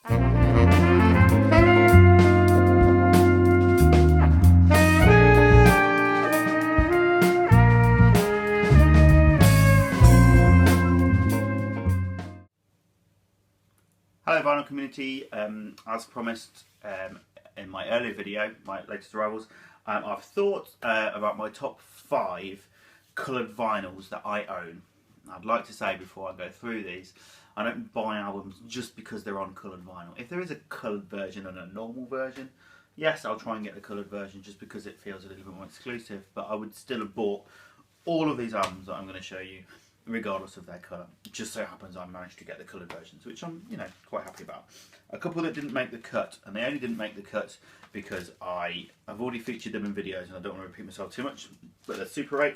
Hello vinyl community, as promised in my earlier video, my latest arrivals, I've thought about my top 5 coloured vinyls that I own. I'd like to say before I go through these, I don't buy albums just because they're on coloured vinyl. If there is a coloured version and a normal version, yes, I'll try and get the coloured version just because it feels a little bit more exclusive, but I would still have bought all of these albums that I'm going to show you regardless of their colour. It just so happens I managed to get the coloured versions, which I'm, quite happy about. A couple that didn't make the cut, and they only didn't make the cut because I've already featured them in videos and I don't want to repeat myself too much, but they're Super 8,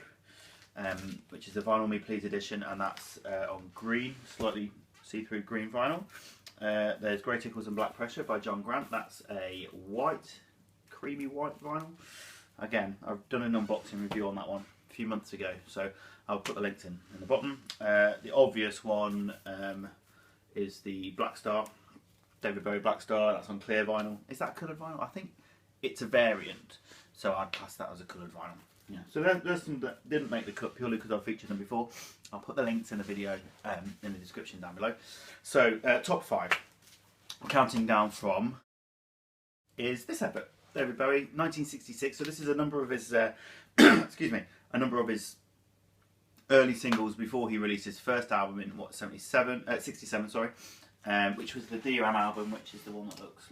which is the Vinyl Me Please edition, and that's on green, slightly see-through green vinyl. There's Grey Tickles and Black Pressure by John Grant, that's a white, creamy white vinyl. Again, I've done an unboxing review on that one a few months ago, so I'll put the links in the bottom. The obvious one is the Blackstar, David Bowie Blackstar, that's on clear vinyl. Is that coloured vinyl? I think it's a variant, so I'd class that as a coloured vinyl. Yeah. So there's some that didn't make the cut purely because I've featured them before. I'll put the links in the video in the description down below. So top 5, counting down from, is this epic. David Bowie, 1966. So this is a number of his, excuse me, a number of his early singles before he released his first album in what 67, sorry, which was the DRAM album, which is the one that looks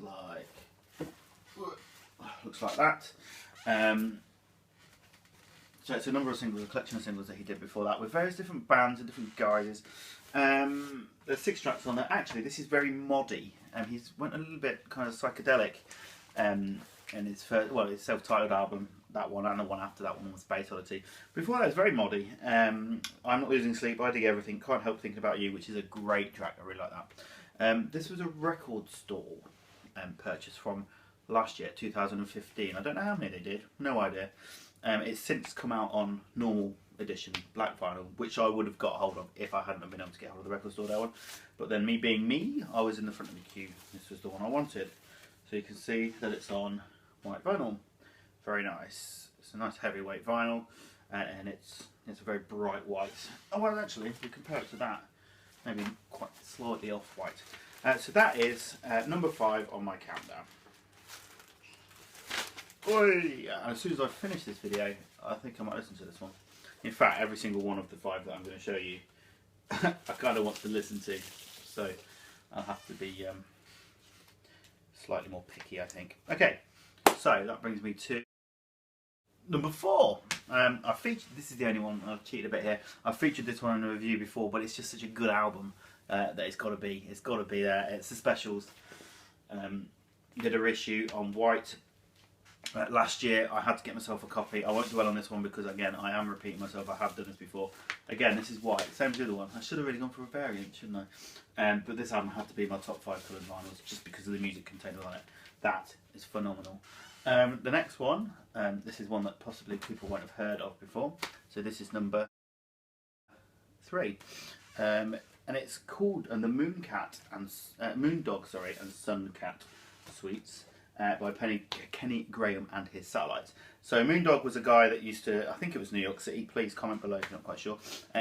like that. So it's a number of singles, a collection of singles that he did before that with various different bands and different guises. There's 6 tracks on there. Actually, this is very moddy, and he's went a little bit kind of psychedelic in his first, well, his self-titled album. That one and the one after that one was Space Oddity. Before that, it was very moddy. I'm Not Losing Sleep, I Dig Everything, Can't Help Thinking About You, which is a great track. I really like that. This was a record store purchase from last year, 2015. I don't know how many they did, no idea. It's since come out on normal edition black vinyl, which I would have got hold of if I hadn't been able to get hold of the record store there one. But then me being me, I was in the front of the queue. This was the one I wanted. So you can see that it's on white vinyl. Very nice. It's a nice heavyweight vinyl, and it's a very bright white. Oh well, actually, if we compare it to that, maybe quite slightly off white. So that is number 5 on my countdown. Oi! And as soon as I finish this video, I think I might listen to this one. In fact, every single one of the 5 that I'm going to show you, I kind of want to listen to. So I'll have to be slightly more picky, I think. Okay, so that brings me to number 4. I featured, this is the only one, I've cheated a bit here. I've featured this one in a review before, but it's just such a good album that it's got to be there. It's the Specials. Did a reissue on white last year. I had to get myself a copy. I won't dwell on this one because again I am repeating myself. I have done this before. Again, this is white, same as the other one. I should have really gone for a variant, shouldn't I? But this album had to be my top 5 coloured vinyls just because of the music contained on it. That is phenomenal. The next one, this is one that possibly people won't have heard of before. So this is number 3, and it's called the Mooncat and Moondog, and Suncat Suites by Kenny Graham and his Satellites. So Moondog was a guy that used to, I think it was New York City. Please comment below if you're not quite sure.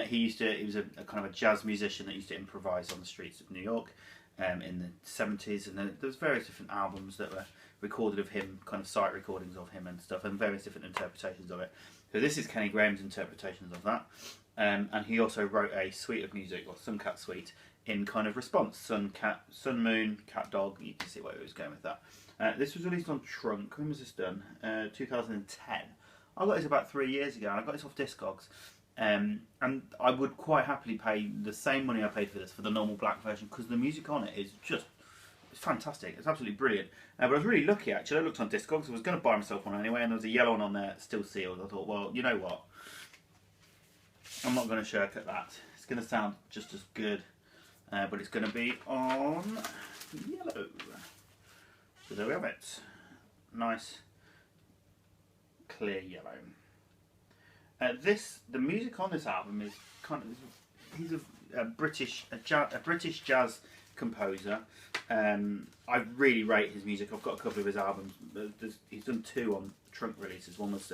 He was a kind of a jazz musician that used to improvise on the streets of New York in the 70s, and there was various different albums that were recorded of him, kind of sight recordings of him and stuff, and various different interpretations of it. So this is Kenny Graham's interpretations of that, and he also wrote a suite of music, or Suncat Suite, in kind of response. Sun Moon, Cat Dog, you can see where he was going with that. This was released on Trunk. When was this done? 2010. I got this about 3 years ago, and I got this off Discogs. And I would quite happily pay the same money I paid for this for the normal black version, because the music on it is just, it's fantastic. It's absolutely brilliant. But I was really lucky actually. I looked on Discogs. I was going to buy myself one anyway, and there was a yellow one on there, still sealed. I thought, well, you know what? I'm not going to shirk at that. It's going to sound just as good, but it's going to be on yellow. So there we have it. Nice, clear yellow. The music on this album is kind of, he's a British jazz composer. I really rate his music. I've got a couple of his albums. He's done 2 on trunk releases. One was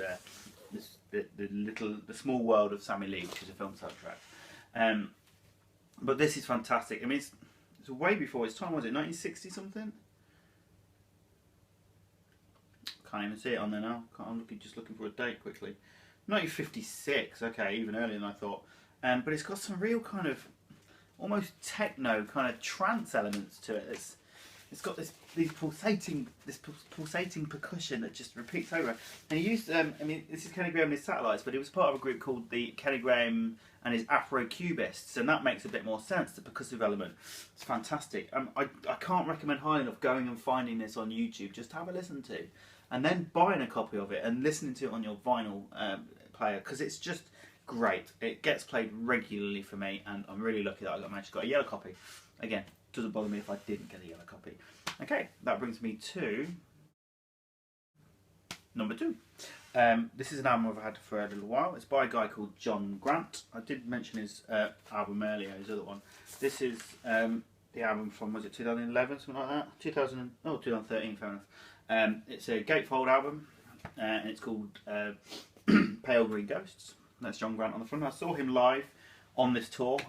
the Small World of Sammy Lee, which is a film soundtrack. But this is fantastic. I mean, it's way before its time. Was it 1960 something? Can't even see it on there now. I'm just looking for a date quickly. 1956. Okay, even earlier than I thought. But it's got some real kind of almost techno kind of trance elements to it. It's got this pulsating percussion that just repeats over. And he used I mean, this is Kenny Graham and his Satellites, but he was part of a group called the Kenny Graham and his Afro-Cubists, and that makes a bit more sense. The percussive element, it's fantastic. I can't recommend highly enough going and finding this on YouTube. Just have a listen to, and then buying a copy of it and listening to it on your vinyl player, because it's just great. It gets played regularly for me, and I'm really lucky that I got a yellow copy. Again, doesn't bother me if I didn't get a yellow copy. Okay, that brings me to number 2. This is an album I've had for a little while. It's by a guy called John Grant. I did mention his album earlier, his other one. This is the album from, was it 2011, something like that? 2013, fair enough. It's a gatefold album, and it's called Pale Green Ghosts. That's John Grant on the front. I saw him live on this tour.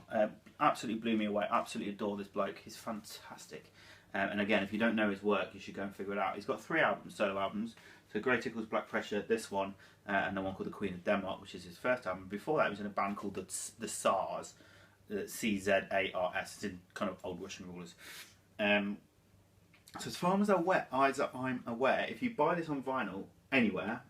Absolutely blew me away. Absolutely adore this bloke. He's fantastic. And again, if you don't know his work, you should go and figure it out. He's got 3 albums, solo albums. So Grey Tickles, Black Pressure, this one, and the one called The Queen of Denmark, which is his first album. Before that, he was in a band called the Tsars, C-Z-A-R-S. It's in kind of old Russian rulers. So as far as I'm aware, if you buy this on vinyl anywhere,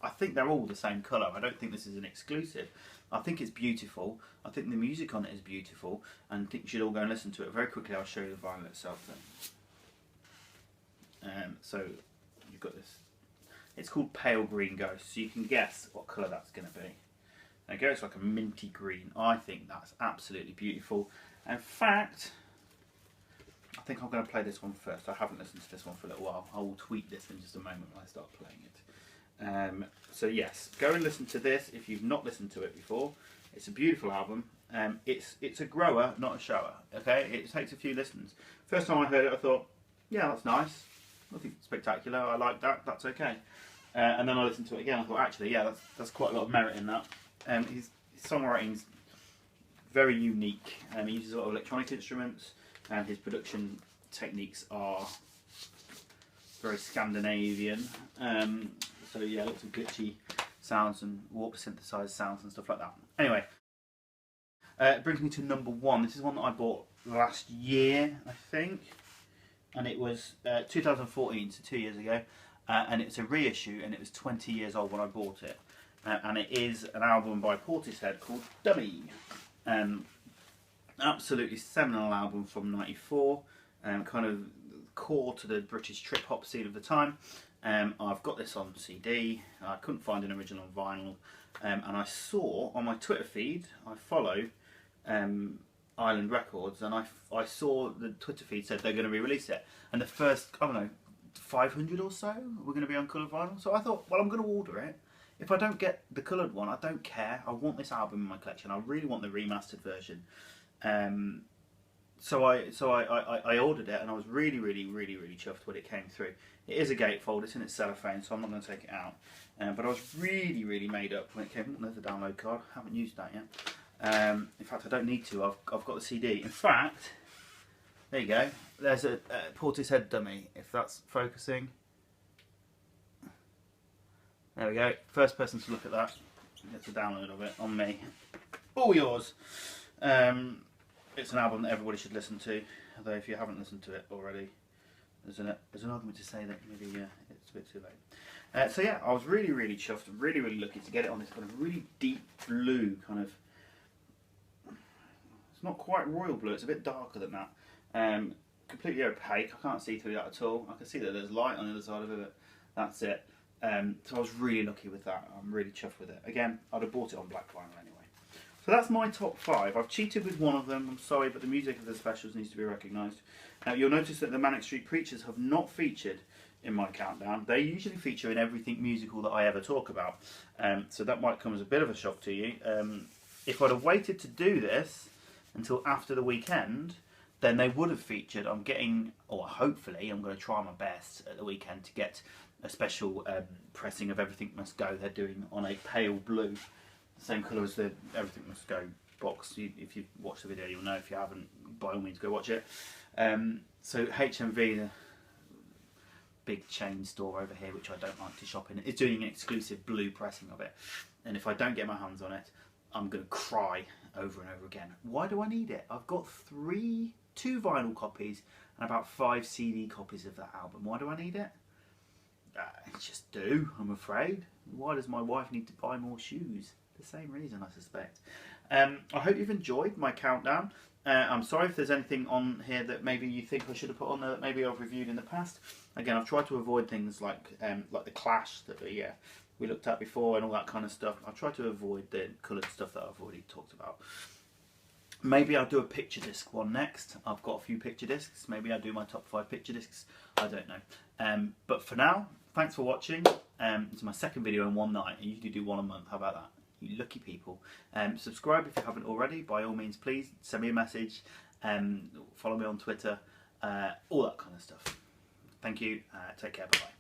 I think they're all the same colour. I don't think this is an exclusive. I think it's beautiful. I think the music on it is beautiful, and I think you should all go and listen to it. Very quickly, I'll show you the vinyl itself then. So you've got this. It's called Pale Green Ghost, so you can guess what colour that's going to be. There you go. It's like a minty green. I think that's absolutely beautiful. In fact, I think I'm going to play this one first. I haven't listened to this one for a little while. I will tweet this in just a moment when I start playing it. So yes, go and listen to this if you've not listened to it before. It's a beautiful album. It's a grower, not a shower. Okay, it takes a few listens. First time I heard it, I thought, yeah, that's nice. Nothing spectacular. I like that. That's okay. And then I listened to it again. I thought, actually, yeah, that's quite a lot of merit in that. His songwriting's very unique. He uses a lot of electronic instruments, and his production techniques are very Scandinavian. So yeah, lots of glitchy sounds and warp synthesized sounds and stuff like that. Anyway, it brings me to number 1. This is one that I bought last year, I think, and it was 2014, so 2 years ago, and it's a reissue, and it was 20 years old when I bought it, and it is an album by Portishead called Dummy. Absolutely seminal album from '94, kind of core to the British trip hop scene of the time. I've got this on CD. I couldn't find an original on vinyl, and I saw on my Twitter feed, I follow Island Records, and I saw the Twitter feed said they're going to re-release it, and the first, I don't know, 500 or so were going to be on coloured vinyl. So I thought, well, I'm going to order it. If I don't get the coloured one, I don't care. I want this album in my collection. I really want the remastered version. So I ordered it, and I was really chuffed when it came through. It is a gatefold, it's in its cellophane, so I'm not going to take it out. But I was really made up when it came. There's a download card. I haven't used that yet. In fact, I don't need to. I've got the CD. In fact, there you go. There's a Portishead Dummy, if that's focusing. There we go. First person to look at that gets a download of it on me. All yours. It's an album that everybody should listen to, although if you haven't listened to it already, there's an argument to say that maybe it's a bit too late. So yeah, I was really chuffed, really lucky to get it on this kind of really deep blue kind of. It's not quite royal blue; it's a bit darker than that. Completely opaque. I can't see through that at all. I can see that there's light on the other side of it, but that's it. So I was really lucky with that. I'm really chuffed with it. Again, I'd have bought it on black vinyl anyway. So that's my top 5. I've cheated with one of them, I'm sorry, but the music of the specials needs to be recognised. You'll notice that the Manic Street Preachers have not featured in my countdown. They usually feature in everything musical that I ever talk about. So that might come as a bit of a shock to you. If I'd have waited to do this until after the weekend, then they would have featured. I'm getting, or hopefully, I'm going to try my best at the weekend to get a special pressing of Everything Must Go. They're doing on a pale blue, the same colour as the Everything Must Go box. If you've watched the video, you'll know. If you haven't, by all means, go watch it. So HMV, the big chain store over here, which I don't like to shop in, is doing an exclusive blue pressing of it. And if I don't get my hands on it, I'm going to cry over and over again. Why do I need it? I've got two vinyl copies and about 5 CD copies of that album. Why do I need it? Just do, I'm afraid. Why does my wife need to buy more shoes? The same reason, I suspect. I hope you've enjoyed my countdown. I'm sorry if there's anything on here that maybe you think I should have put on there that maybe I've reviewed in the past. Again, I've tried to avoid things like the Clash that we looked at before and all that kind of stuff. I've tried to avoid the coloured stuff that I've already talked about. Maybe I'll do a picture disc one next. I've got a few picture discs. Maybe I'll do my top 5 picture discs. I don't know. But for now, thanks for watching. It's my second video in one night. I usually do one a month. How about that? You lucky people. Subscribe if you haven't already. By all means, please send me a message. Follow me on Twitter. All that kind of stuff. Thank you. Take care. Bye-bye.